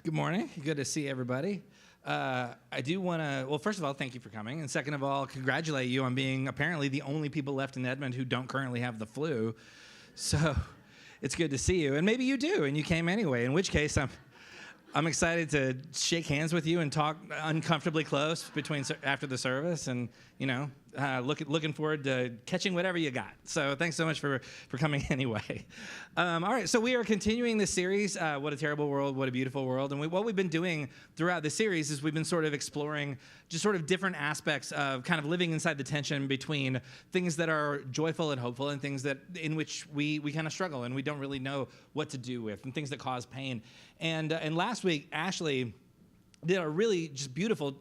good morning. Good to see everybody. I do want to, well, first of all, thank you for coming. And second of all, congratulate you on being apparently the only people left in Edmond who don't currently have the flu. So it's good to see you. And maybe you do, and you came anyway, in which case I'm excited to shake hands with you and talk uncomfortably close after the service, and looking forward to catching whatever you got. So thanks so much for coming anyway. All right, so we are continuing this series, What a Terrible World, What a Beautiful World. And what we've been doing throughout the series is we've been sort of exploring just sort of different aspects of kind of living inside the tension between things that are joyful and hopeful and things that in which we kind of struggle and we don't really know what to do with, and things that cause pain. And last week, Ashley did a really just beautiful,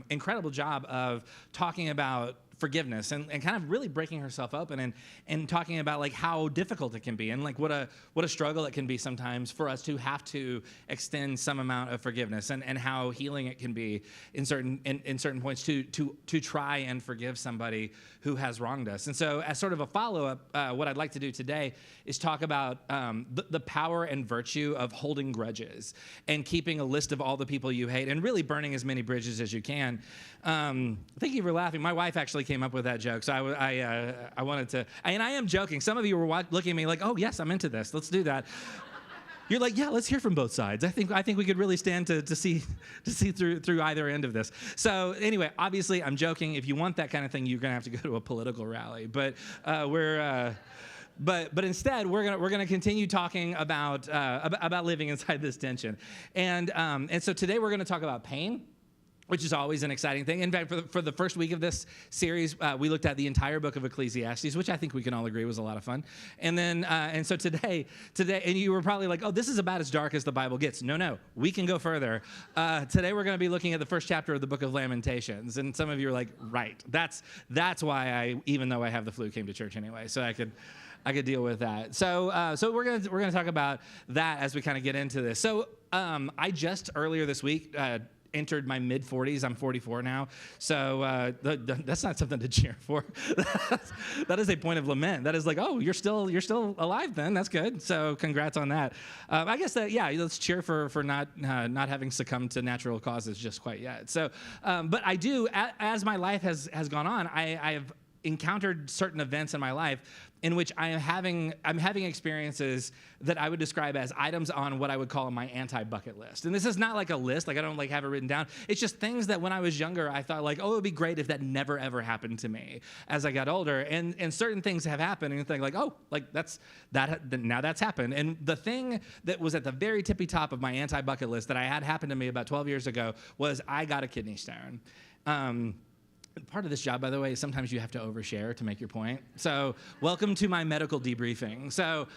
incredible job of talking about forgiveness and kind of really breaking herself open and talking about like how difficult it can be and like what a struggle it can be sometimes for us to have to extend some amount of forgiveness and how healing it can be in certain points to try and forgive somebody who has wronged us. And so as sort of a follow-up, what I'd like to do today is talk about the power and virtue of holding grudges and keeping a list of all the people you hate and really burning as many bridges as you can. Thank you for laughing. My wife actually came up with that joke, so I wanted to, and I am joking. Some of you were looking at me like, oh yes, I'm into this. Let's do that. You're like, yeah, let's hear from both sides. I think we could really stand to see through either end of this. So anyway, obviously I'm joking. If you want that kind of thing, you're gonna have to go to a political rally. But But instead, we're gonna continue talking about living inside this tension, and so today we're gonna talk about pain, which is always an exciting thing. In fact, for the first week of this series, we looked at the entire book of Ecclesiastes, which I think we can all agree was a lot of fun. And then, and so today, and you were probably like, oh, this is about as dark as the Bible gets. No, we can go further. Today, we're going to be looking at the first chapter of the Book of Lamentations. And some of you are like, right, that's why even though I have the flu, came to church anyway, so I could deal with that. So we're gonna talk about that as we kind of get into this. So I just earlier this week entered my mid-40s. I'm 44 now, so that's not something to cheer for. That is a point of lament. That is like, oh, you're still alive then. That's good. So congrats on that. I guess that, yeah, let's cheer for not having succumbed to natural causes just quite yet. So, but I do, as my life has gone on, I have encountered certain events in my life in which I'm having experiences that I would describe as items on what I would call my anti-bucket list. And this is not like a list, like I don't like have it written down. It's just things that when I was younger, I thought like, oh, it would be great if that never ever happened to me as I got older. And certain things have happened and you think like, oh, like now that's happened. And the thing that was at the very tippy top of my anti-bucket list that I had happened to me about 12 years ago was I got a kidney stone. Part of this job, by the way, is sometimes you have to overshare to make your point. So welcome to my medical debriefing. So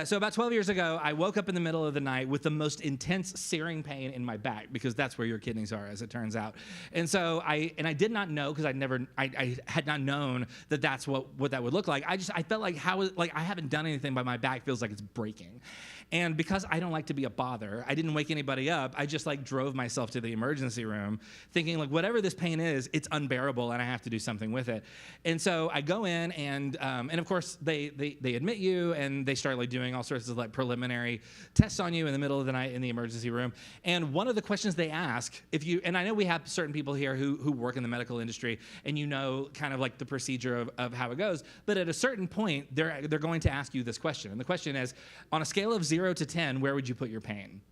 so about 12 years ago, I woke up in the middle of the night with the most intense searing pain in my back, because that's where your kidneys are, as it turns out. And so I did not know, because I had not known that that's what that would look like. I felt like I haven't done anything, but my back feels like it's breaking. And because I don't like to be a bother, I didn't wake anybody up. I just drove myself to the emergency room thinking like, whatever this pain is, it's unbearable and I have to do something with it. And so I go in and of course they admit you and they start doing all sorts of preliminary tests on you in the middle of the night in the emergency room. And one of the questions they ask, and I know we have certain people here who work in the medical industry and kind of the procedure of how it goes, but at a certain point, they're going to ask you this question. And the question is, on a scale of 0 to 10, where would you put your pain?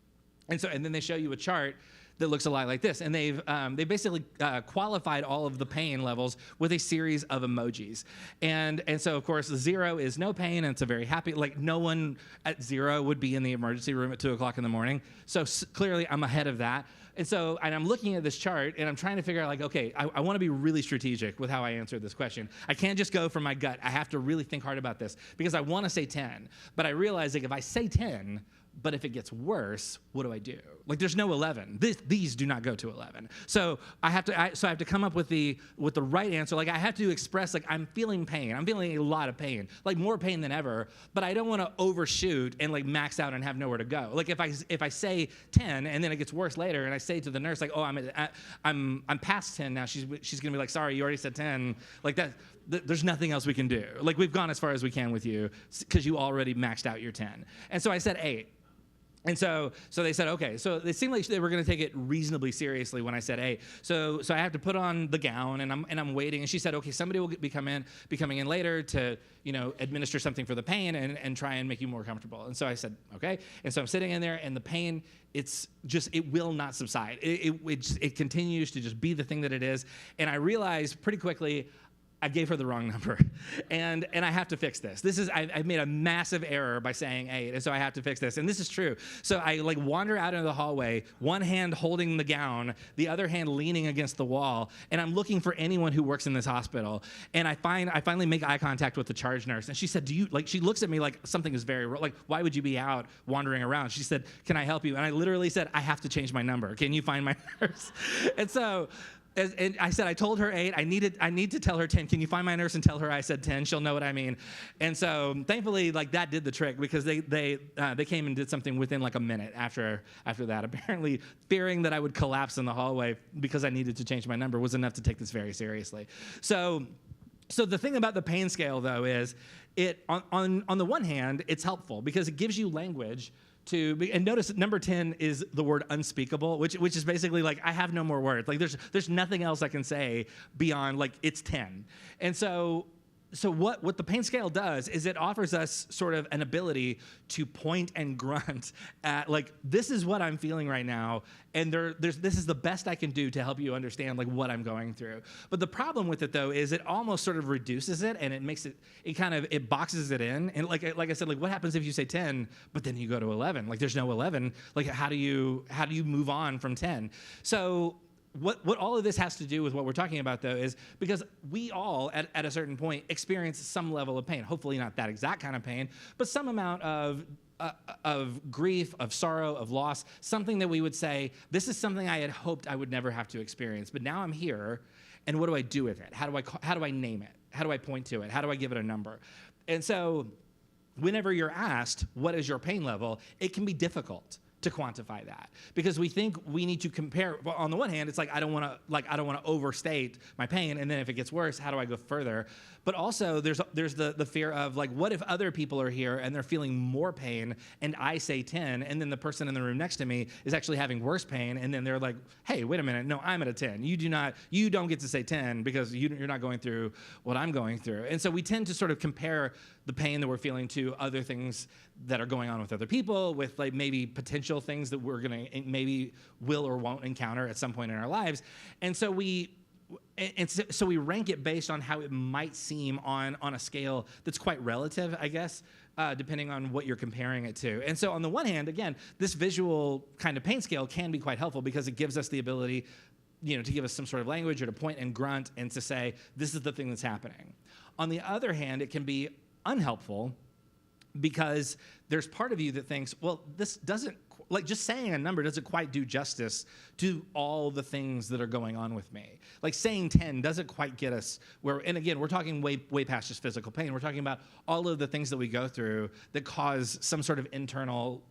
And then they show you a chart that looks a lot like this. And they've basically qualified all of the pain levels with a series of emojis. And so, of course, 0 is no pain, and it's a very happy, no one at 0 would be in the emergency room at 2 o'clock in the morning. So clearly I'm ahead of that. And I'm looking at this chart, and I'm trying to figure out, okay, I want to be really strategic with how I answer this question. I can't just go from my gut. I have to really think hard about this, because I want to say 10. But I realize, if I say 10, but if it gets worse, what do I do? There's no 11. These do not go to 11. So I have to come up with the right answer. I have to express I'm feeling pain. I'm feeling a lot of pain, more pain than ever. But I don't want to overshoot and max out and have nowhere to go. If I say 10 and then it gets worse later, and I say to the nurse oh, I'm past 10 now. She's gonna be sorry, you already said 10. That. There's nothing else we can do. We've gone as far as we can with you because you already maxed out your 10. And so I said 8. And so they said, okay. So it seemed like they were going to take it reasonably seriously when I said, hey, so I have to put on the gown and I'm waiting. And she said, okay, somebody will be coming in later to, administer something for the pain and try and make you more comfortable. And so I said, okay. And so I'm sitting in there and the pain, it will not subside. It continues to just be the thing that it is. And I realized pretty quickly, I gave her the wrong number, and I have to fix this. I've made a massive error by saying 8, and so I have to fix this. And this is true. So I wander out into the hallway, one hand holding the gown, the other hand leaning against the wall, and I'm looking for anyone who works in this hospital. And I finally make eye contact with the charge nurse, and she said, she looks at me like something is very wrong. Like, why would you be out wandering around? She said, can I help you? And I literally said, I have to change my number. Can you find my nurse? And so. And I said, I told her 8. I need to tell her 10. Can you find my nurse and tell her I said 10? She'll know what I mean. And so thankfully, that did the trick because they came and did something within a minute after that. Apparently, fearing that I would collapse in the hallway because I needed to change my number was enough to take this very seriously. So the thing about the pain scale though is on the one hand, it's helpful because it gives you language. And notice that number 10 is the word unspeakable, which is basically I have no more words. There's nothing else I can say beyond it's 10. And so what the pain scale does is it offers us sort of an ability to point and grunt at this is what I'm feeling right now, and this is the best I can do to help you understand what I'm going through. But the problem with it though is it almost sort of reduces it and it makes it boxes it in. And like I said, what happens if you say 10 but then you go to 11? There's no 11. How do you move on from 10? So what all of this has to do with what we're talking about, though, is because we all, at a certain point, experience some level of pain. Hopefully not that exact kind of pain, but some amount of grief, of sorrow, of loss, something that we would say, this is something I had hoped I would never have to experience, but now I'm here, and what do I do with it? How do I name it? How do I point to it? How do I give it a number? And so whenever you're asked, what is your pain level, it can be difficult to quantify that because we think we need to compare. Well, on the one hand, it's I don't want to overstate my pain, and then if it gets worse, how do I go further? But also there's the fear of what if other people are here and they're feeling more pain and I say 10 and then the person in the room next to me is actually having worse pain and then they're like, hey, wait a minute, no, I'm at a 10. You don't get to say 10 because you're not going through what I'm going through. And so we tend to sort of compare the pain that we're feeling to other things that are going on with other people, with maybe potential things that we're gonna maybe will or won't encounter at some point in our lives. And so we rank it based on how it might seem on a scale that's quite relative, I guess, depending on what you're comparing it to. And so on the one hand, again, this visual kind of pain scale can be quite helpful because it gives us the ability to give us some sort of language or to point and grunt and to say, this is the thing that's happening. On the other hand, it can be unhelpful because there's part of you that thinks, well, this doesn't, just saying a number doesn't quite do justice to all the things that are going on with me. Saying 10 doesn't quite get us where, and again, we're talking way past just physical pain. We're talking about all of the things that we go through that cause some sort of internal,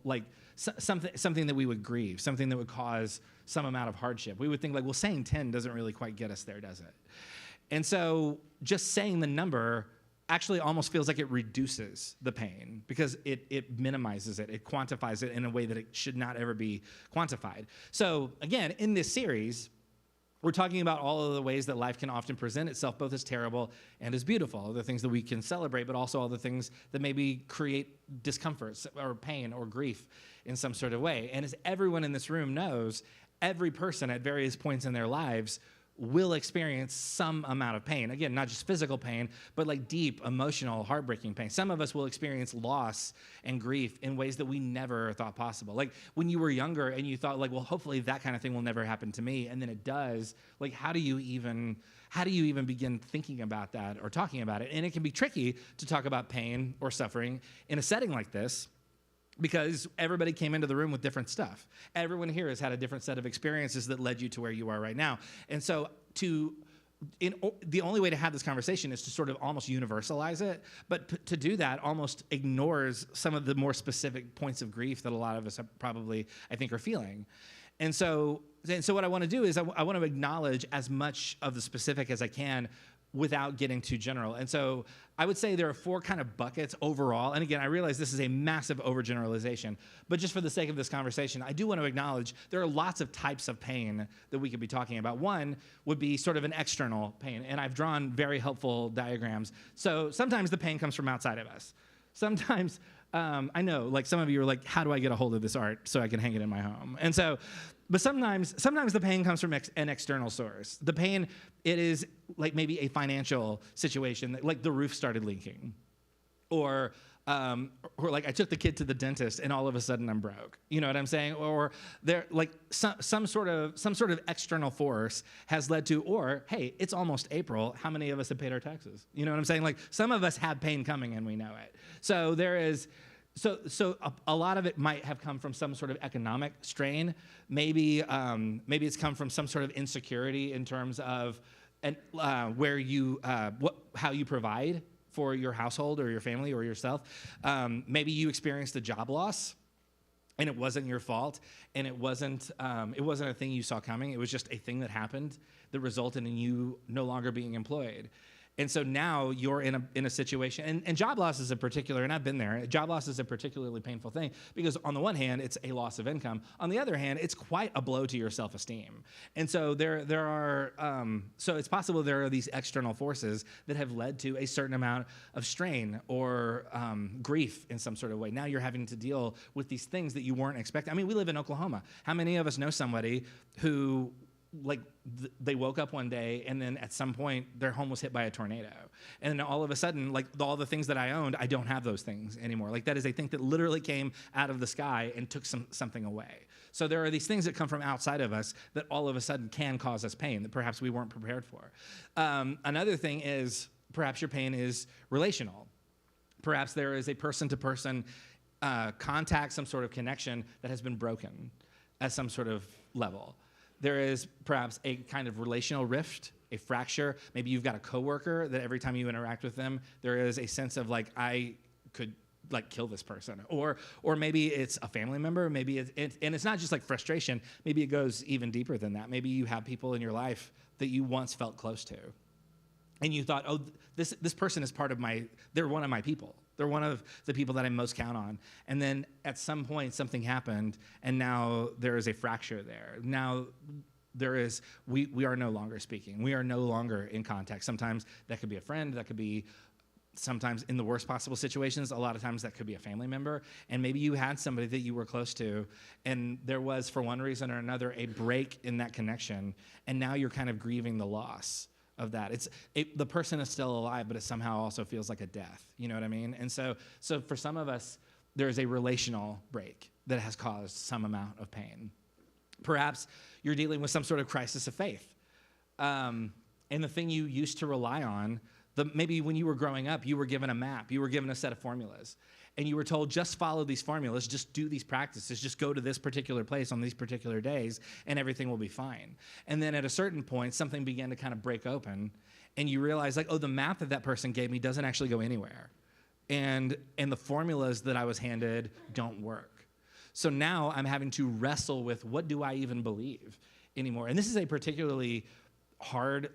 something that we would grieve, something that would cause some amount of hardship. We would think well, saying 10 doesn't really quite get us there, does it? And so just saying the number actually almost feels like it reduces the pain because it minimizes it. It quantifies it in a way that it should not ever be quantified. So again, in this series, we're talking about all of the ways that life can often present itself both as terrible and as beautiful, all the things that we can celebrate, but also all the things that maybe create discomfort or pain or grief in some sort of way. And as everyone in this room knows, every person at various points in their lives will experience some amount of pain. Again, not just physical pain, but deep, emotional, heartbreaking pain. Some of us will experience loss and grief in ways that we never thought possible. When you were younger and you thought well, hopefully that kind of thing will never happen to me, and then it does. How do you even begin thinking about that or talking about it? And it can be tricky to talk about pain or suffering in a setting like this, because everybody came into the room with different stuff. Everyone here has had a different set of experiences that led you to where you are right now. And so the only way to have this conversation is to sort of almost universalize it, but to do that almost ignores some of the more specific points of grief that a lot of us probably, I think, are feeling. And so what I want to do is I want to acknowledge as much of the specific as I can without getting too general. And so I would say there are 4 kind of buckets overall. And again, I realize this is a massive overgeneralization, but just for the sake of this conversation, I do want to acknowledge there are lots of types of pain that we could be talking about. One would be sort of an external pain, and I've drawn very helpful diagrams. So sometimes the pain comes from outside of us. Sometimes, I know, like some of you are like, how do I get a hold of this art so I can hang it in my home? And so, but sometimes the pain comes from an external source. The pain, it is like maybe a financial situation, that, like the roof started leaking, or like I took the kid to the dentist and all of a sudden I'm broke. You know what I'm saying? Or there, like some sort of external force has led to, or hey, it's almost April. How many of us have paid our taxes? You know what I'm saying? Like some of us have pain coming and we know it. So there is. So a lot of it might have come from some sort of economic strain. Maybe it's come from some sort of insecurity in terms of where you how you provide for your household or your family or yourself. Maybe you experienced a job loss, and it wasn't your fault, and it wasn't a thing you saw coming. It was just a thing that happened that resulted in you no longer being employed. And so now you're in a situation, and job loss is a particular, and I've been there, job loss is a particularly painful thing because on the one hand, it's a loss of income. On the other hand, it's quite a blow to your self-esteem. And so there are, so it's possible there are these external forces that have led to a certain amount of strain or grief in some sort of way. Now you're having to deal with these things that you weren't expecting. I mean, we live in Oklahoma. How many of us know somebody who they woke up one day and then at some point their home was hit by a tornado, and then all of a sudden, like all the things that I owned, I don't have those things anymore. Like that is a thing that literally came out of the sky and took something away. So there are these things that come from outside of us that all of a sudden can cause us pain that perhaps we weren't prepared for. Another thing is perhaps your pain is relational. Perhaps there is a person-to-person contact, some sort of connection that has been broken at some sort of level. There is perhaps a kind of relational rift, a fracture. Maybe you've got a coworker that every time you interact with them, there is a sense of like, I could like kill this person. Or maybe it's a family member. Maybe and it's not just like frustration. Maybe it goes even deeper than that. Maybe you have people in your life that you once felt close to, and you thought, oh, this person is they're one of my people. They're one of the people that I most count on. And then at some point, something happened, and now there is a fracture there. Now we are no longer speaking. We are no longer in contact. Sometimes that could be a friend. That could be sometimes in the worst possible situations. A lot of times that could be a family member. And maybe you had somebody that you were close to, and there was, for one reason or another, a break in that connection, and now you're kind of grieving the loss of that. The person is still alive, but it somehow also feels like a death. You know what I mean? And so for some of us, there is a relational break that has caused some amount of pain. Perhaps you're dealing with some sort of crisis of faith. And the thing you used to rely on, maybe when you were growing up, you were given a map, you were given a set of formulas, and you were told, just follow these formulas, just do these practices, just go to this particular place on these particular days, and everything will be fine. And then at a certain point, something began to kind of break open, and you realize, like, oh, the map that person gave me doesn't actually go anywhere. And the formulas that I was handed don't work. So now I'm having to wrestle with, what do I even believe anymore? And this is a particularly hard,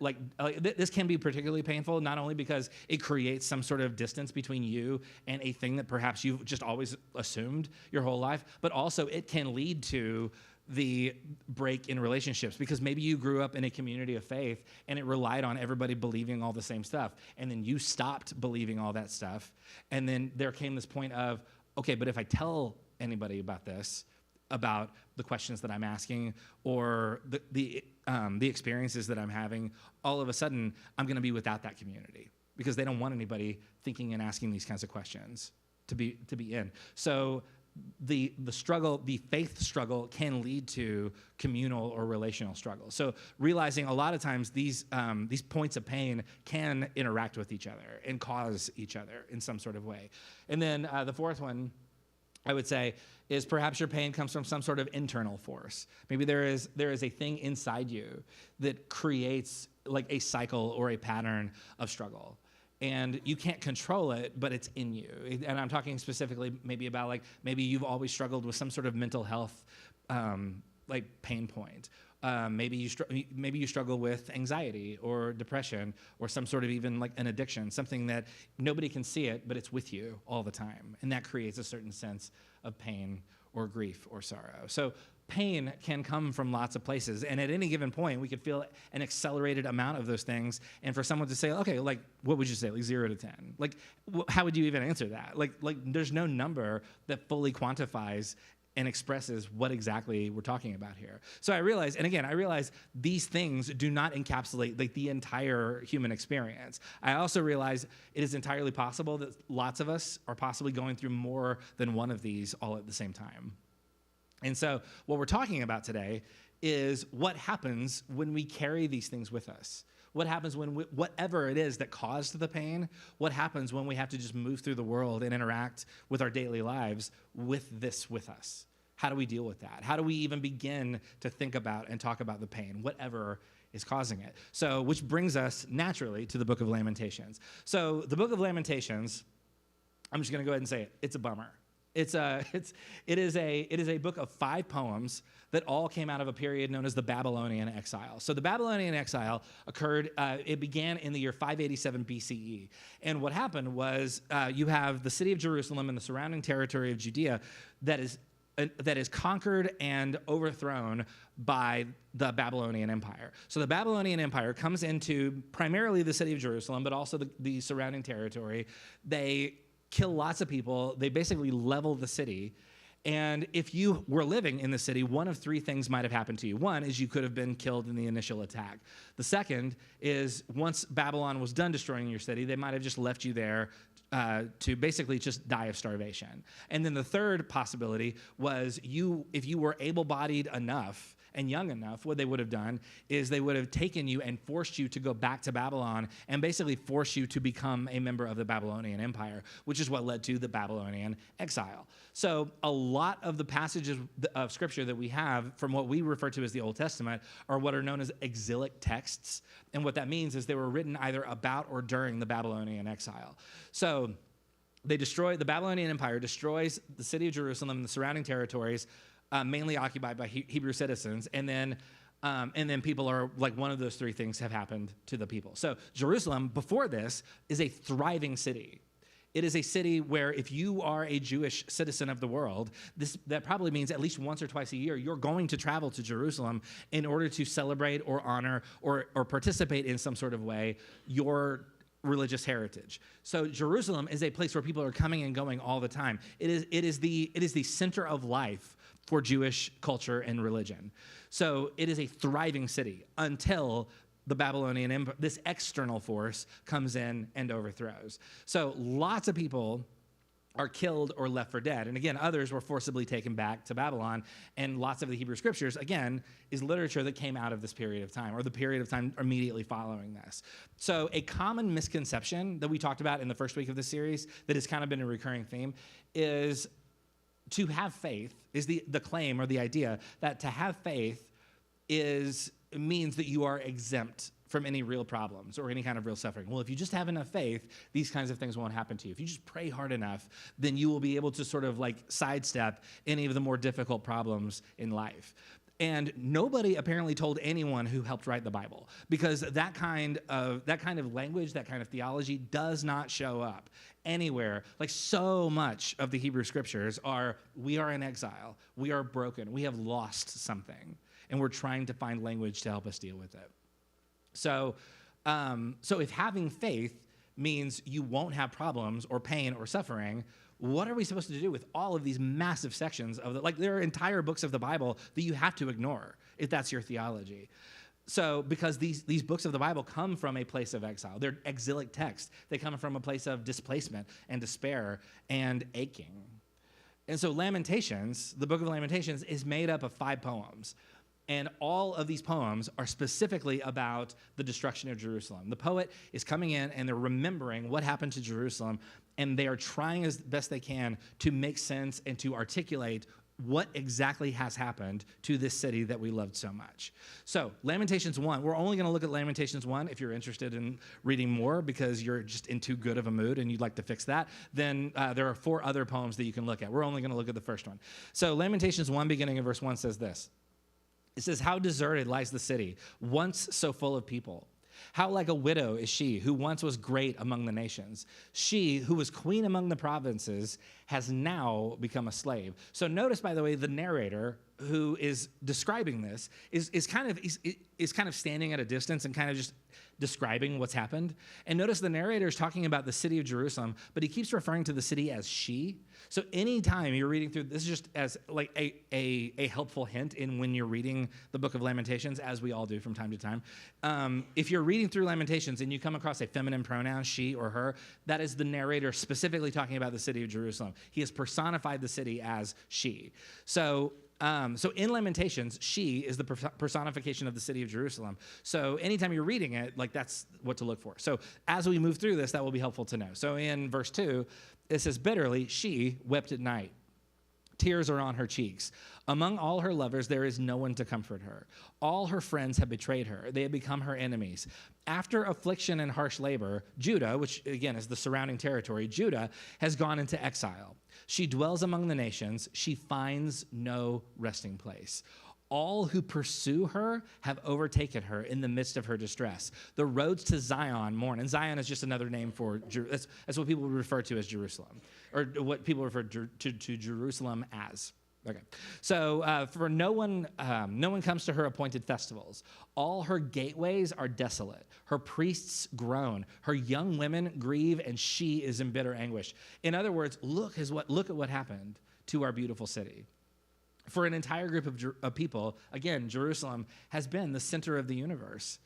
this can be particularly painful, not only because it creates some sort of distance between you and a thing that perhaps you've just always assumed your whole life, but also it can lead to the break in relationships, because maybe you grew up in a community of faith and it relied on everybody believing all the same stuff, and then you stopped believing all that stuff, and then there came this point of, okay, but if I tell anybody about this, about the questions that I'm asking or the experiences that I'm having, all of a sudden I'm going to be without that community because they don't want anybody thinking and asking these kinds of questions to be in. So the struggle, the faith struggle, can lead to communal or relational struggle. So realizing a lot of times these points of pain can interact with each other and cause each other in some sort of way. And then the fourth one, I would say, is perhaps your pain comes from some sort of internal force. Maybe there is a thing inside you that creates like a cycle or a pattern of struggle. And you can't control it, but it's in you. And I'm talking specifically maybe about maybe you've always struggled with some sort of mental health pain point. Maybe you struggle with anxiety or depression or some sort of even like an addiction, something that nobody can see it, but it's with you all the time. And that creates a certain sense of pain or grief or sorrow. So pain can come from lots of places. And at any given point, we could feel an accelerated amount of those things. And for someone to say, okay, like, what would you say? Like 0 to 10? Like, how would you even answer that? Like there's no number that fully quantifies and expresses what exactly we're talking about here. So I realize these things do not encapsulate like the entire human experience. I also realize it is entirely possible that lots of us are possibly going through more than one of these all at the same time. And so what we're talking about today is what happens when we carry these things with us. What happens when whatever it is that caused the pain, what happens when we have to just move through the world and interact with our daily lives with this with us? How do we deal with that? How do we even begin to think about and talk about the pain, whatever is causing it? So, which brings us naturally to the Book of Lamentations. So the Book of Lamentations, I'm just going to go ahead and say it. It's a bummer. It is a book of 5 poems that all came out of a period known as the Babylonian exile. So the Babylonian exile occurred, it began in the year 587 BCE. And what happened was you have the city of Jerusalem and the surrounding territory of Judea that is conquered and overthrown by the Babylonian Empire. So the Babylonian Empire comes into primarily the city of Jerusalem, but also the surrounding territory. They kill lots of people. They basically level the city. And if you were living in the city, one of 3 things might have happened to you. One is you could have been killed in the initial attack. The second is once Babylon was done destroying your city, they might have just left you there to basically just die of starvation. And then the third possibility was if you were able-bodied enough and young enough, what they would have done is they would have taken you and forced you to go back to Babylon and basically force you to become a member of the Babylonian Empire, which is what led to the Babylonian exile. So a lot of the passages of Scripture that we have from what we refer to as the Old Testament are what are known as exilic texts. And what that means is they were written either about or during the Babylonian exile. So the Babylonian Empire destroys the city of Jerusalem and the surrounding territories, mainly occupied by Hebrew citizens, and then people are like one of those 3 things have happened to the people. So Jerusalem, before this, is a thriving city. It is a city where if you are a Jewish citizen of the world, that probably means at least once or twice a year, you're going to travel to Jerusalem in order to celebrate or honor or participate in some sort of way your religious heritage. So Jerusalem is a place where people are coming and going all the time. It is the center of life for Jewish culture and religion. So it is a thriving city until the Babylonian Empire, this external force, comes in and overthrows. So lots of people are killed or left for dead. And again, others were forcibly taken back to Babylon. And lots of the Hebrew Scriptures, again, is literature that came out of this period of time, or the period of time immediately following this. So a common misconception that we talked about in the first week of this series that has kind of been a recurring theme is to have faith, is the claim or the idea that to have faith means that you are exempt from any real problems or any kind of real suffering. Well, if you just have enough faith, these kinds of things won't happen to you. If you just pray hard enough, then you will be able to sort of like sidestep any of the more difficult problems in life. And nobody apparently told anyone who helped write the Bible, because that kind of language, that kind of theology does not show up anywhere. Like so much of the Hebrew Scriptures we are in exile, we are broken, we have lost something, and we're trying to find language to help us deal with it. So if having faith means you won't have problems or pain or suffering, what are we supposed to do with all of these massive sections of there are entire books of the Bible that you have to ignore if that's your theology. So because these books of the Bible come from a place of exile. They're exilic texts. They come from a place of displacement and despair and aching. And so Lamentations, the Book of Lamentations, is made up of 5 poems. And all of these poems are specifically about the destruction of Jerusalem. The poet is coming in and they're remembering what happened to Jerusalem, and they are trying as best they can to make sense and to articulate what exactly has happened to this city that we loved so much. So Lamentations 1, we're only going to look at Lamentations 1 if you're interested in reading more because you're just in too good of a mood and you'd like to fix that. Then there are 4 other poems that you can look at. We're only going to look at the first one. So Lamentations 1, beginning in verse 1, says this: It says, how deserted lies the city, once so full of people. How like a widow is she who once was great among the nations. She who was queen among the provinces has now become a slave. So notice, by the way, the narrator who is describing this is kind of standing at a distance and kind of just describing what's happened. And notice the narrator is talking about the city of Jerusalem, but he keeps referring to the city as she. So anytime you're reading through, this is just as like a helpful hint in when you're reading the Book of Lamentations, as we all do from time to time. If you're reading through Lamentations and you come across a feminine pronoun, she or her, that is the narrator specifically talking about the city of Jerusalem. He has personified the city as she. So in Lamentations, she is the personification of the city of Jerusalem. So anytime you're reading it, like that's what to look for. So as we move through this, that will be helpful to know. So in verse 2, it says, bitterly, she wept at night. Tears are on her cheeks. Among all her lovers, there is no one to comfort her. All her friends have betrayed her. They have become her enemies. After affliction and harsh labor, Judah, which again is the surrounding territory, Judah has gone into exile. She dwells among the nations. She finds no resting place. All who pursue her have overtaken her in the midst of her distress. The roads to Zion mourn. And Zion is just another name for, that's what people refer to as Jerusalem, or what people refer to Jerusalem as. Okay, so for no one comes to her appointed festivals. All her gateways are desolate. Her priests groan. Her young women grieve, and she is in bitter anguish. In other words, look at what happened to our beautiful city. For an entire group of people, again, Jerusalem has been the center of the universe.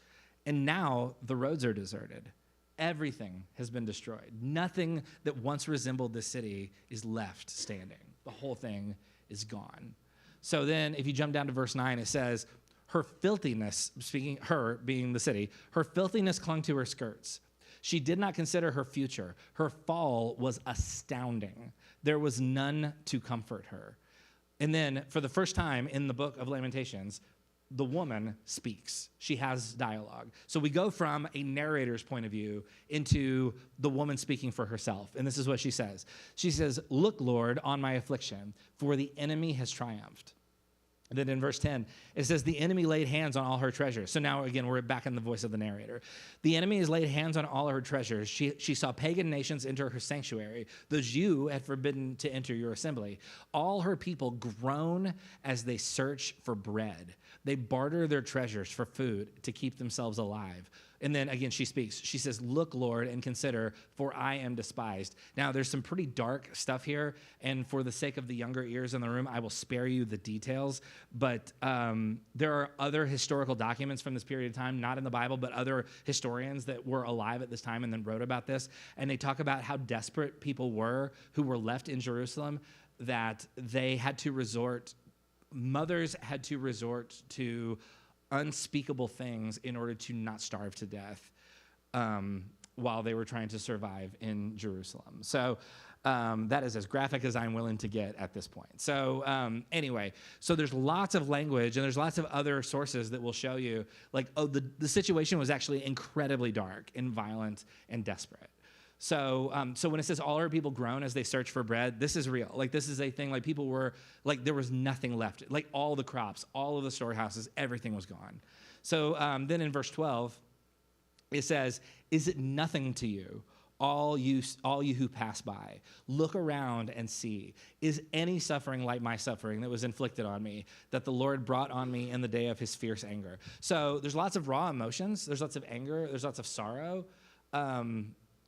And now the roads are deserted. Everything has been destroyed. Nothing that once resembled this city is left standing. The whole thing is gone. So then if you jump down to verse 9, it says, her filthiness, her being the city, her filthiness clung to her skirts. She did not consider her future. Her fall was astounding. There was none to comfort her. And then, for the first time in the Book of Lamentations, the woman speaks. She has dialogue. So we go from a narrator's point of view into the woman speaking for herself. And this is what she says. She says, look, Lord, on my affliction, for the enemy has triumphed. And then in verse 10, it says, the enemy laid hands on all her treasures. So now, again, we're back in the voice of the narrator. The enemy has laid hands on all her treasures. She saw pagan nations enter her sanctuary, those you had forbidden to enter your assembly. All her people groan as they search for bread. They barter their treasures for food to keep themselves alive. And then again, she speaks. She says, look, Lord, and consider, for I am despised. Now, there's some pretty dark stuff here, and for the sake of the younger ears in the room, I will spare you the details. But there are other historical documents from this period of time, not in the Bible, but other historians that were alive at this time and then wrote about this. And they talk about how desperate people were who were left in Jerusalem, that they had to resort, mothers had to resort to unspeakable things in order to not starve to death while they were trying to survive in Jerusalem. So that is as graphic as I'm willing to get at this point. So anyway, so there's lots of language and there's lots of other sources that will show you, like, oh, the situation was actually incredibly dark and violent and desperate. So when it says all her people groan as they search for bread, this is real. Like, this is a thing. Like, people were, like, there was nothing left. Like, all the crops, all of the storehouses, everything was gone. So then in verse 12, it says, is it nothing to you, all you who pass by? Look around and see. Is any suffering like my suffering that was inflicted on me, that the Lord brought on me in the day of his fierce anger? So there's lots of raw emotions. There's lots of anger. There's lots of sorrow.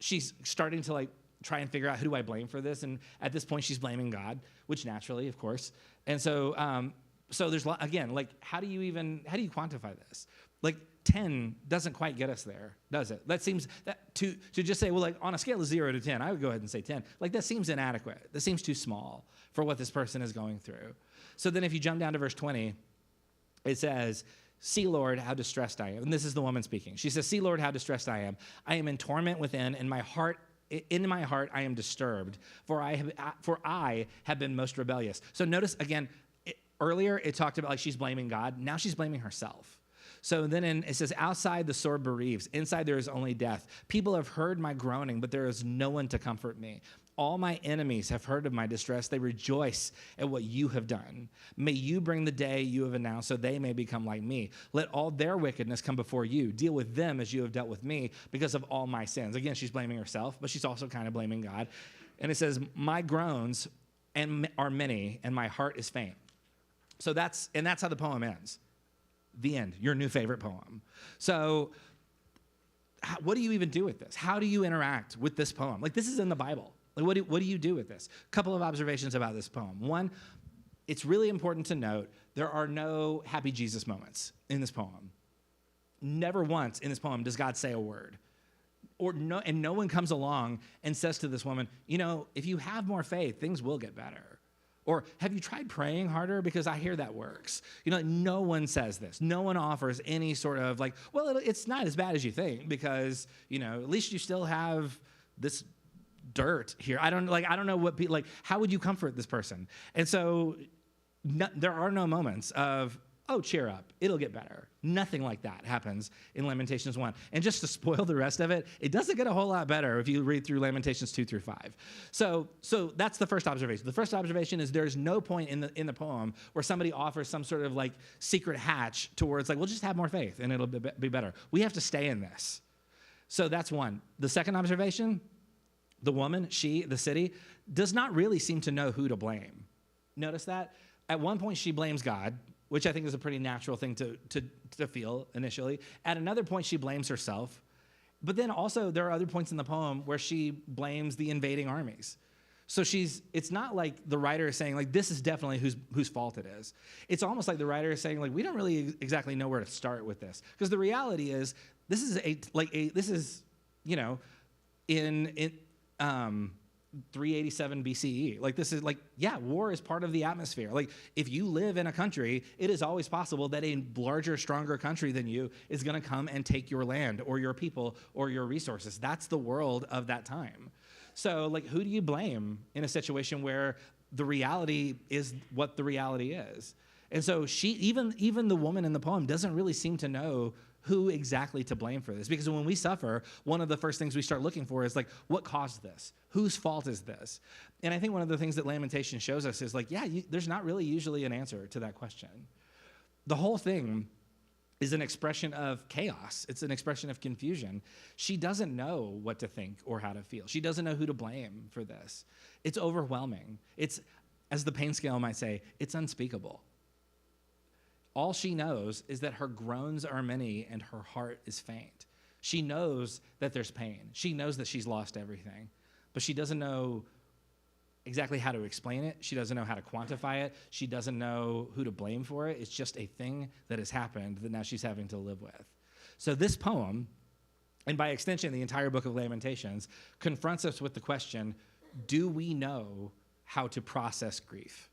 She's starting to, like, try and figure out, who do I blame for this? And at this point, she's blaming God, which naturally, of course. And so, so there's, again, like, how do you quantify this? Like, 10 doesn't quite get us there, does it? That seems, that to just say, well, like, on a scale of 0 to 10, I would go ahead and say 10. Like, that seems inadequate. That seems too small for what this person is going through. So then if you jump down to verse 20, it says, see, Lord, how distressed I am. And this is the woman speaking. She says, see, Lord, how distressed I am. I am in torment within, and in my heart I am disturbed, for I have been most rebellious. So notice, again, earlier it talked about, like, she's blaming God. Now she's blaming herself. So then it says, outside the sword bereaves, inside there is only death. People have heard my groaning, but there is no one to comfort me. All my enemies have heard of my distress. They rejoice at what you have done. May you bring the day you have announced so they may become like me. Let all their wickedness come before you. Deal with them as you have dealt with me because of all my sins. Again, she's blaming herself, but she's also kind of blaming God. And it says, my groans are many, and my heart is faint. So that's how the poem ends. The end, your new favorite poem. So what do you even do with this? How do you interact with this poem? Like, this is in the Bible. Like, what do you do with this? A couple of observations about this poem. One, it's really important to note there are no happy Jesus moments in this poem. Never once in this poem does God say a word. And no one comes along and says to this woman, if you have more faith, things will get better. Or have you tried praying harder? Because I hear that works. No one says this. No one offers any sort of it's not as bad as you think because, at least you still have this dirt here. I don't know what how would you comfort this person? And so there are no moments of, oh, cheer up, it'll get better. Nothing like that happens in Lamentations 1. And just to spoil the rest of it, it doesn't get a whole lot better if you read through Lamentations 2 through 5. So that's the first observation. The first observation is there's no point in the poem where somebody offers some sort of secret hatch towards we'll just have more faith and it'll be better. We have to stay in this. So that's one. The second observation, the woman, the city, does not really seem to know who to blame. Notice that? At one point, she blames God, which I think is a pretty natural thing to feel initially. At another point, she blames herself. But then also, there are other points in the poem where she blames the invading armies. So it's not like the writer is saying, this is definitely whose fault it is. It's almost like the writer is saying, we don't really exactly know where to start with this. Because the reality is, this is in 387 BCE. This is war is part of the atmosphere. If you live in a country, it is always possible that a larger, stronger country than you is going to come and take your land or your people or your resources. That's the world of that time. So who do you blame in a situation where the reality is what the reality is? And so even the woman in the poem doesn't really seem to know who exactly to blame for this. Because when we suffer, one of the first things we start looking for is what caused this? Whose fault is this? And I think one of the things that Lamentation shows us is there's not really usually an answer to that question. The whole thing is an expression of chaos. It's an expression of confusion. She doesn't know what to think or how to feel. She doesn't know who to blame for this. It's overwhelming. It's, as the pain scale might say, it's unspeakable. All she knows is that her groans are many and her heart is faint. She knows that there's pain. She knows that she's lost everything, but she doesn't know exactly how to explain it. She doesn't know how to quantify it. She doesn't know who to blame for it. It's just a thing that has happened that now she's having to live with. So this poem, and by extension, the entire Book of Lamentations, confronts us with the question, do we know how to process grief?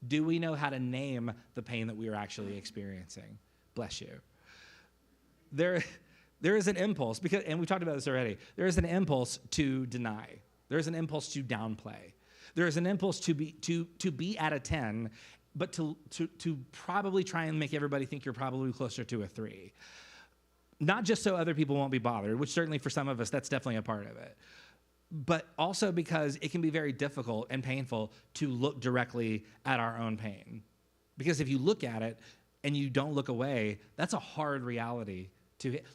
Do we know how to name the pain that we are actually experiencing? Bless you. There is an impulse, and we've talked about this already, there is an impulse to deny. There is an impulse to downplay. There is an impulse to be at a 10, but to probably try and make everybody think you're probably closer to a 3. Not just so other people won't be bothered, which certainly for some of us, that's definitely a part of it. But also because it can be very difficult and painful to look directly at our own pain. Because if you look at it and you don't look away, that's a hard reality to hit.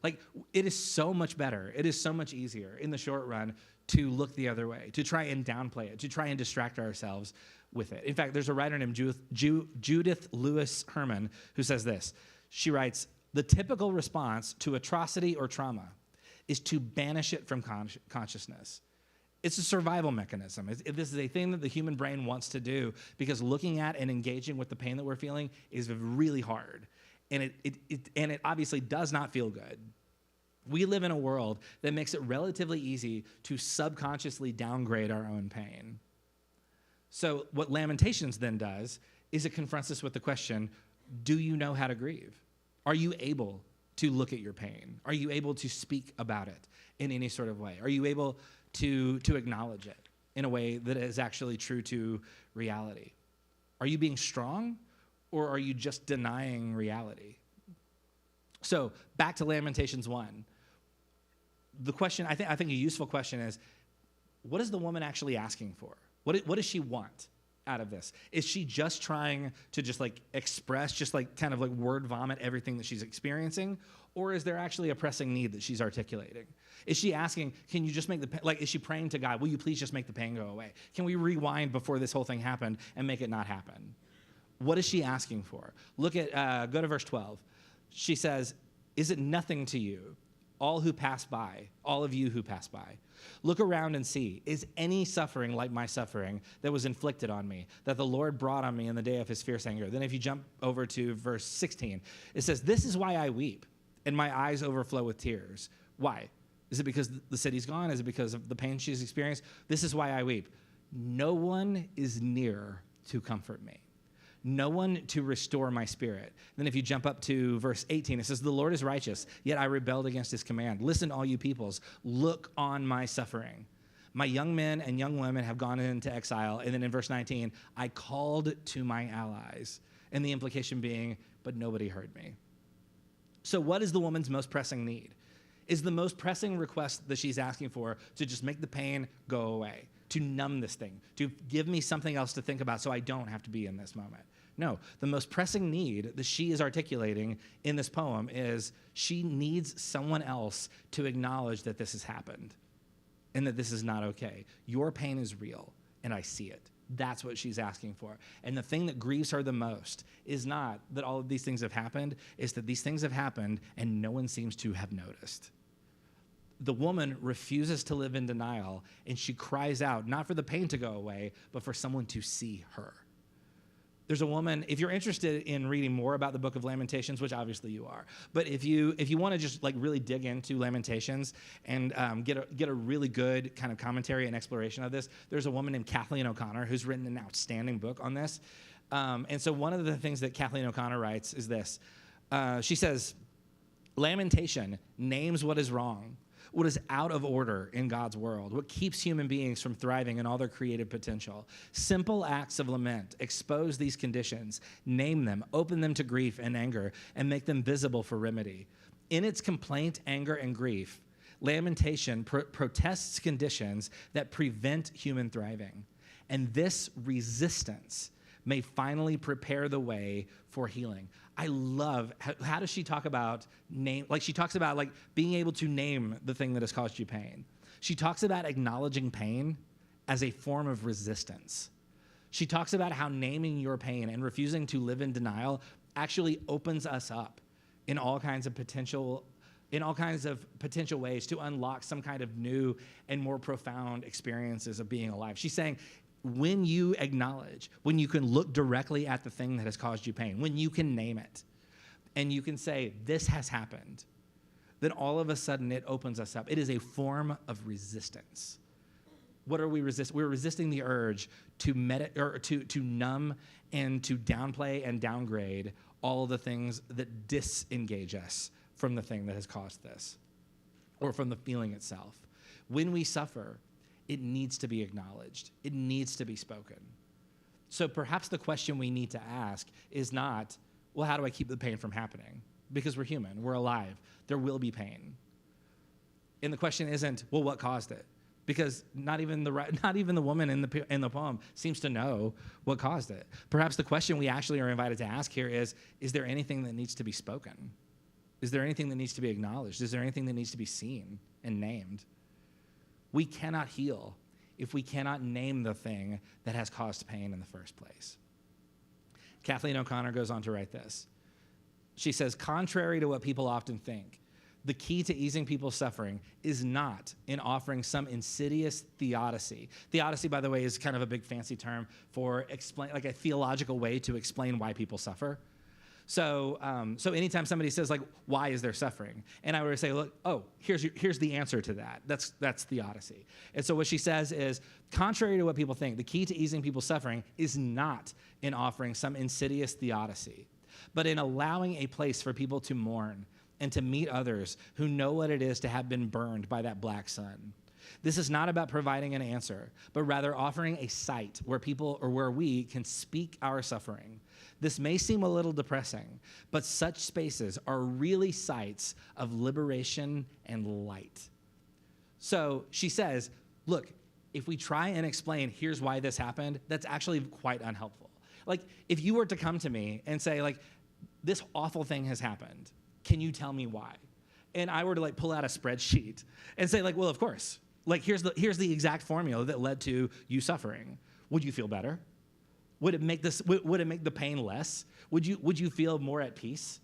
It is so much better. It is so much easier in the short run to look the other way, to try and downplay it, to try and distract ourselves with it. In fact, there's a writer named Judith Lewis Herman who says this. She writes, the typical response to atrocity or trauma is to banish it from consciousness. It's a survival mechanism. This is a thing that the human brain wants to do because looking at and engaging with the pain that we're feeling is really hard. And it obviously does not feel good. We live in a world that makes it relatively easy to subconsciously downgrade our own pain. So what Lamentations then does is it confronts us with the question, do you know how to grieve? Are you able to look at your pain? Are you able to speak about it in any sort of way? Are you able to acknowledge it in a way that is actually true to reality? Are you being strong, or are you just denying reality? So back to Lamentations 1. The question, I think a useful question is, what is the woman actually asking for? What does she want out of this? Is she just trying to just like express, just like kind of like word vomit everything that she's experiencing? Or is there actually a pressing need that she's articulating? Is she asking, can you just make is she praying to God, will you please just make the pain go away? Can we rewind before this whole thing happened and make it not happen? What is she asking for? Look at, go to verse 12. She says, is it nothing to you, all who pass by, all of you who pass by? Look around and see, is any suffering like my suffering that was inflicted on me, that the Lord brought on me in the day of his fierce anger? Then if you jump over to verse 16, it says, this is why I weep, and my eyes overflow with tears. Why? Is it because the city's gone? Is it because of the pain she's experienced? This is why I weep. No one is near to comfort me. No one to restore my spirit. Then if you jump up to verse 18, it says, the Lord is righteous, yet I rebelled against his command. Listen, all you peoples, look on my suffering. My young men and young women have gone into exile. And then in verse 19, I called to my allies. And the implication being, but nobody heard me. So what is the woman's most pressing need? Is the most pressing request that she's asking for to just make the pain go away, to numb this thing, to give me something else to think about so I don't have to be in this moment? No, the most pressing need that she is articulating in this poem is she needs someone else to acknowledge that this has happened and that this is not okay. Your pain is real, and I see it. That's what she's asking for. And the thing that grieves her the most is not that all of these things have happened, it's that these things have happened and no one seems to have noticed. The woman refuses to live in denial, and she cries out, not for the pain to go away, but for someone to see her. There's a woman, if you're interested in reading more about the Book of Lamentations, which obviously you are, but if you want to just like really dig into Lamentations and get a really good kind of commentary and exploration of this, there's a woman named Kathleen O'Connor who's written an outstanding book on this. And so one of the things that Kathleen O'Connor writes is this. She says, lamentation names what is wrong, what is out of order in God's world, what keeps human beings from thriving in all their creative potential. Simple acts of lament expose these conditions, name them, open them to grief and anger, and make them visible for remedy. In its complaint, anger, and grief, lamentation protests conditions that prevent human thriving. And this resistance may finally prepare the way for healing. I love, how does she talk about name? Like she talks about like being able to name the thing that has caused you pain. She talks about acknowledging pain as a form of resistance. She talks about how naming your pain and refusing to live in denial actually opens us up in all kinds of potential ways to unlock some kind of new and more profound experiences of being alive. She's saying, when you acknowledge, when you can look directly at the thing that has caused you pain, when you can name it, and you can say, this has happened, then all of a sudden it opens us up. It is a form of resistance. What are we resisting? We're resisting the urge to numb and to downplay and downgrade all of the things that disengage us from the thing that has caused this, or from the feeling itself. When we suffer, it needs to be acknowledged. It needs to be spoken. So perhaps the question we need to ask is not, well, how do I keep the pain from happening? Because we're human, we're alive, there will be pain. And the question isn't, well, what caused it? Because not even the woman in the poem seems to know what caused it. Perhaps the question we actually are invited to ask here is there anything that needs to be spoken? Is there anything that needs to be acknowledged? Is there anything that needs to be seen and named? We cannot heal if we cannot name the thing that has caused pain in the first place. Kathleen O'Connor goes on to write this. She says, contrary to what people often think, the key to easing people's suffering is not in offering some insidious theodicy. Theodicy, by the way, is kind of a big fancy term for like a theological way to explain why people suffer. So anytime somebody says, like, why is there suffering? And I would say, look, here's the answer to that. That's theodicy. And so what she says is, contrary to what people think, the key to easing people's suffering is not in offering some insidious theodicy, but in allowing a place for people to mourn and to meet others who know what it is to have been burned by that black sun. This is not about providing an answer, but rather offering a site where we can speak our suffering. This may seem a little depressing, but such spaces are really sites of liberation and light. So she says, look, if we try and explain, here's why this happened, that's actually quite unhelpful. Like, if you were to come to me and say, like, this awful thing has happened, can you tell me why? And I were to, like, pull out a spreadsheet and say, like, well, of course. Like, here's the exact formula that led to you suffering. Would you feel better? Would it make the pain less? Would you feel more at peace?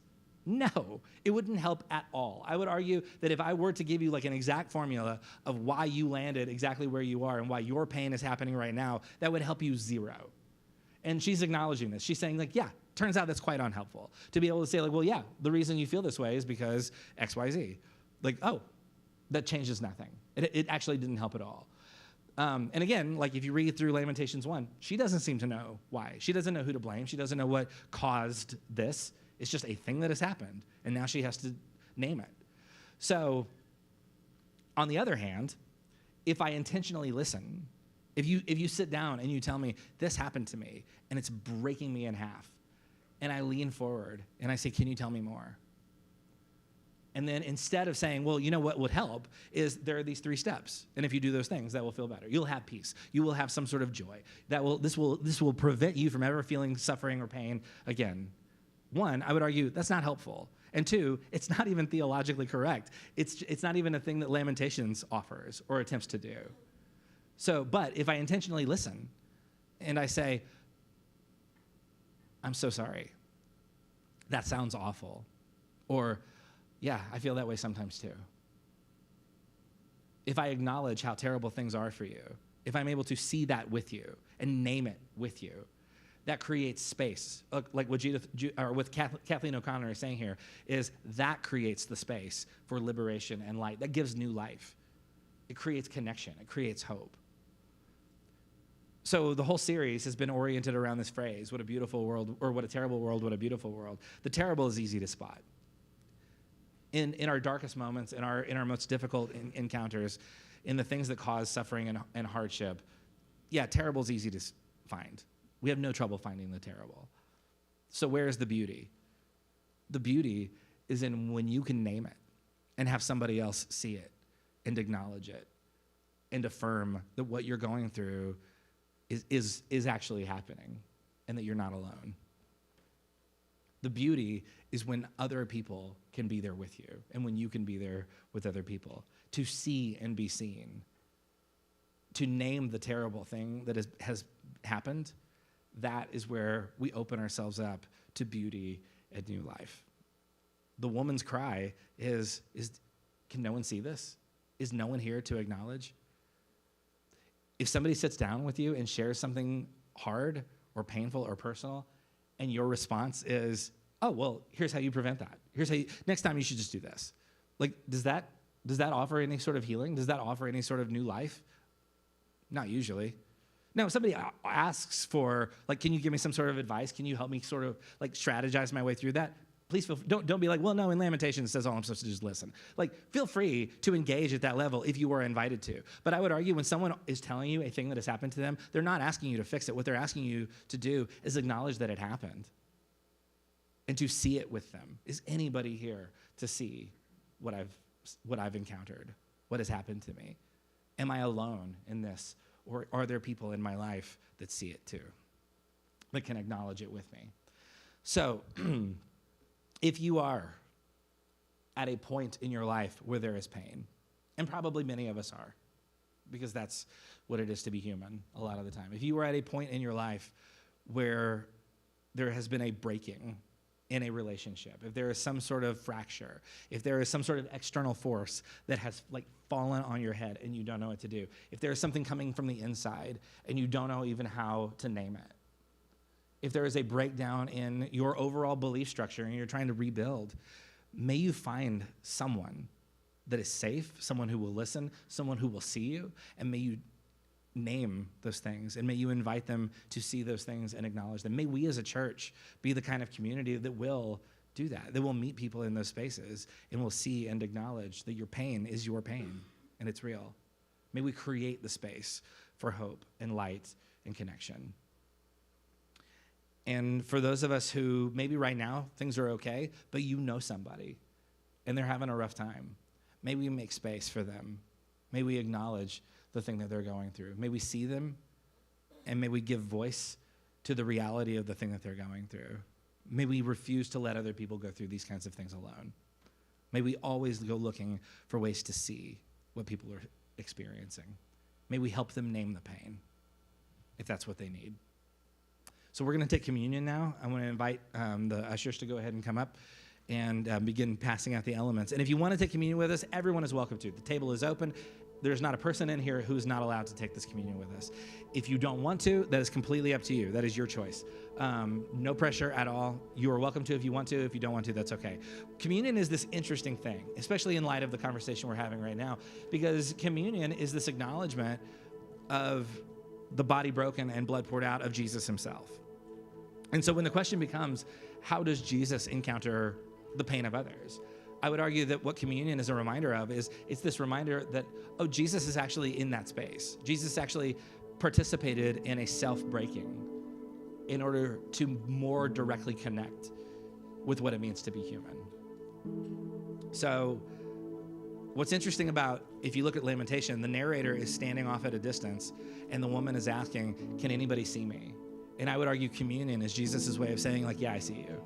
No, it wouldn't help at all. I would argue that if I were to give you like an exact formula of why you landed exactly where you are and why your pain is happening right now, that would help you zero. And she's acknowledging this. She's saying, like, yeah, turns out that's quite unhelpful. To be able to say, like, well, yeah, the reason you feel this way is because X, Y, Z. Like, oh, that changes nothing. It actually didn't help at all. And again, like if you read through Lamentations 1, she doesn't seem to know why. She doesn't know who to blame. She doesn't know what caused this. It's just a thing that has happened, and now she has to name it. So, on the other hand, if I intentionally listen, if you sit down and you tell me, this happened to me, and it's breaking me in half, and I lean forward, and I say, can you tell me more? And then instead of saying, well, you know what would help is there are these 3 steps, and if you do those things, that will feel better. You'll have peace. You will have some sort of joy. This will prevent you from ever feeling suffering or pain again. 1, I would argue that's not helpful. And 2, it's not even theologically correct. It's not even a thing that Lamentations offers or attempts to do. So, but if I intentionally listen and I say, I'm so sorry, that sounds awful. Or, yeah, I feel that way sometimes too. If I acknowledge how terrible things are for you, if I'm able to see that with you and name it with you, that creates space. Like what Kathleen O'Connor is saying here is that creates the space for liberation and light. That gives new life. It creates connection. It creates hope. So the whole series has been oriented around this phrase, what a beautiful world, or what a terrible world, what a beautiful world. The terrible is easy to spot. In our darkest moments, in our most difficult encounters, in the things that cause suffering and hardship, yeah, terrible is easy to find. We have no trouble finding the terrible. So where's the beauty? The beauty is in when you can name it and have somebody else see it and acknowledge it and affirm that what you're going through is actually happening and that you're not alone. The beauty is when other people can be there with you and when you can be there with other people to see and be seen, to name the terrible thing that has happened. That is where we open ourselves up to beauty and new life. The woman's cry is can no one see this? Is no one here to acknowledge? If somebody sits down with you and shares something hard or painful or personal, and your response is, oh, well, here's how you prevent that. Next time you should just do this. Like, does that offer any sort of healing? Does that offer any sort of new life? Not usually. No, if somebody asks for, like, can you give me some sort of advice? Can you help me sort of, like, strategize my way through that? Please don't be like, well, no, in Lamentations it says all I'm supposed to do is listen. Like, feel free to engage at that level if you were invited to. But I would argue when someone is telling you a thing that has happened to them, they're not asking you to fix it. What they're asking you to do is acknowledge that it happened and to see it with them. Is anybody here to see what I've encountered, what has happened to me? Am I alone in this? Or are there people in my life that see it too, that can acknowledge it with me? So if you are at a point in your life where there is pain, and probably many of us are, because that's what it is to be human a lot of the time. If you are at a point in your life where there has been a breaking in a relationship, if there is some sort of fracture, if there is some sort of external force that has like fallen on your head and you don't know what to do, if there is something coming from the inside and you don't know even how to name it, if there is a breakdown in your overall belief structure and you're trying to rebuild, may you find someone that is safe, someone who will listen, someone who will see you, and may you name those things, and may you invite them to see those things and acknowledge them. May we as a church be the kind of community that will do that will meet people in those spaces and will see and acknowledge that your pain is your pain and it's real. May we create the space for hope and light and connection. And for those of us who maybe right now things are okay, but you know somebody and they're having a rough time, may we make space for them. May we acknowledge the thing that they're going through. May we see them, and may we give voice to the reality of the thing that they're going through. May we refuse to let other people go through these kinds of things alone. May we always go looking for ways to see what people are experiencing. May we help them name the pain, if that's what they need. So we're going to take communion now. I want to invite the ushers to go ahead and come up and begin passing out the elements. And if you want to take communion with us, everyone is welcome to. The table is open. There's not a person in here who's not allowed to take this communion with us. If you don't want to, that is completely up to you. That is your choice. No pressure at all. You are welcome to if you want to. If you don't want to, that's okay. Communion is this interesting thing, especially in light of the conversation we're having right now, because communion is this acknowledgement of the body broken and blood poured out of Jesus himself. And so when the question becomes, how does Jesus encounter the pain of others? I would argue that what communion is a reminder of is it's this reminder that, oh, Jesus is actually in that space. Jesus actually participated in a self-breaking in order to more directly connect with what it means to be human. So what's interesting about, if you look at Lamentation, the narrator is standing off at a distance and the woman is asking, can anybody see me? And I would argue communion is Jesus' way of saying, like, yeah, I see you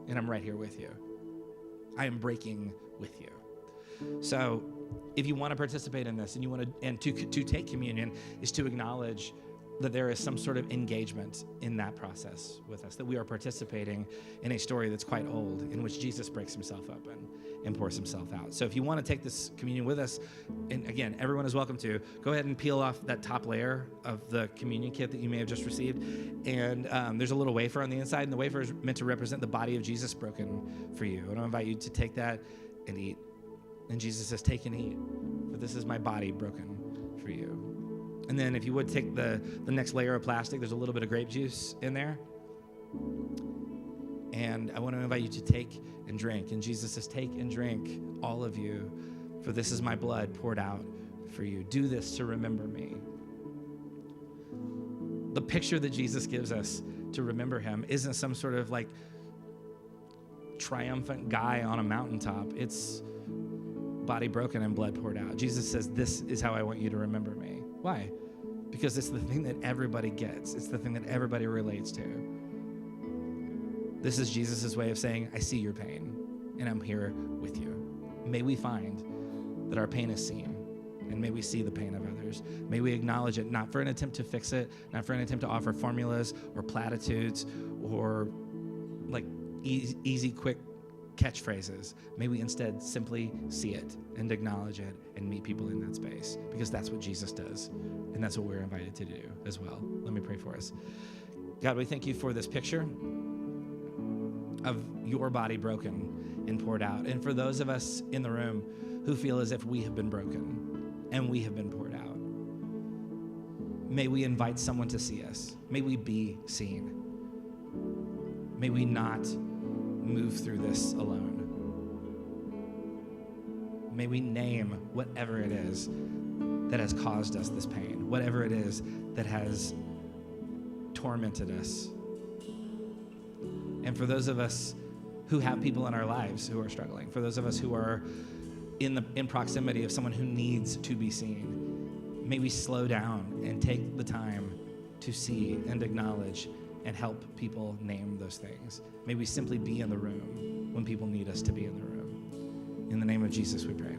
and I'm right here with you. I am breaking with you. So if you want to participate in this and you want to take communion is to acknowledge that there is some sort of engagement in that process with us, that we are participating in a story that's quite old in which Jesus breaks himself open and pours himself out. So if you want to take this communion with us, and again, everyone is welcome to, go ahead and peel off that top layer of the communion kit that you may have just received. And there's a little wafer on the inside, and the wafer is meant to represent the body of Jesus broken for you. And I invite you to take that and eat. And Jesus says, take and eat, for this is my body broken for you. And then if you would take the next layer of plastic, there's a little bit of grape juice in there. And I want to invite you to take and drink. And Jesus says, take and drink, all of you, for this is my blood poured out for you. Do this to remember me. The picture that Jesus gives us to remember him isn't some sort of like triumphant guy on a mountaintop. It's body broken and blood poured out. Jesus says, this is how I want you to remember me. Why? Because it's the thing that everybody gets. It's the thing that everybody relates to. This is Jesus' way of saying, I see your pain, and I'm here with you. May we find that our pain is seen, and may we see the pain of others. May we acknowledge it, not for an attempt to fix it, not for an attempt to offer formulas or platitudes or like easy, quick catchphrases. May we instead simply see it and acknowledge it and meet people in that space, because that's what Jesus does, and that's what we're invited to do as well. Let me pray for us. God, we thank you for this picture of your body broken and poured out. And for those of us in the room who feel as if we have been broken and we have been poured out, may we invite someone to see us. May we be seen. May we not move through this alone. May we name whatever it is that has caused us this pain, whatever it is that has tormented us. And for those of us who have people in our lives who are struggling, for those of us who are in proximity of someone who needs to be seen, may we slow down and take the time to see and acknowledge and help people name those things. May we simply be in the room when people need us to be in the room. In the name of Jesus, we pray.